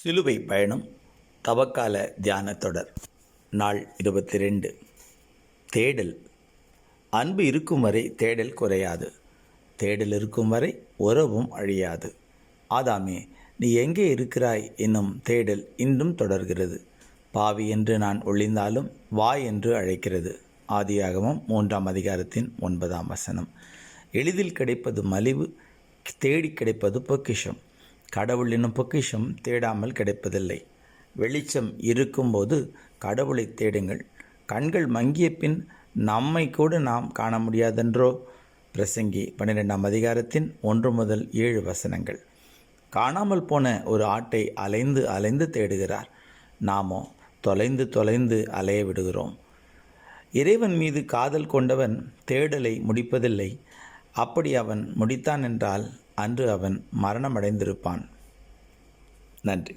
சிலுவை பயணம் தவக்கால தியான தொடர் நாள் 22. தேடல். அன்பு இருக்கும் வரை தேடல் குறையாது. தேடல் இருக்கும் வரை உறவும் அழியாது. ஆதாமே, நீ எங்கே இருக்கிறாய் என்னும் தேடல் இன்றும் தொடர்கிறது. பாவி என்று நான் ஒளிந்தாலும் வா என்று அழைக்கிறது. ஆதியாகமம் 3ஆம் அதிகாரத்தின் 9ஆம் வசனம். எளிதில் கிடைப்பது மலிவு, தேடி கிடைப்பது பொக்கிஷம். கடவுள் என்னும் பொக்கிஷம் தேடாமல் கிடைப்பதில்லை. வெளிச்சம் இருக்கும்போது கடவுளை தேடுங்கள். கண்கள் மங்கிய பின் நம்மை கூட நாம் காண முடியாதென்றோ. பிரசங்கி 12ஆம் அதிகாரத்தின் 1 முதல் 7 வசனங்கள். காணாமல் போன ஒரு ஆட்டை அலைந்து அலைந்து தேடுகிறார். நாமோ தொலைந்து தொலைந்து அலைய விடுகிறோம். இறைவன் மீது காதல் கொண்டவன் தேடலை முடிப்பதில்லை. அப்படி அவன் முடித்தான் என்றால் அன்று அவன் மரணமடைந்திருப்பான். நன்றி.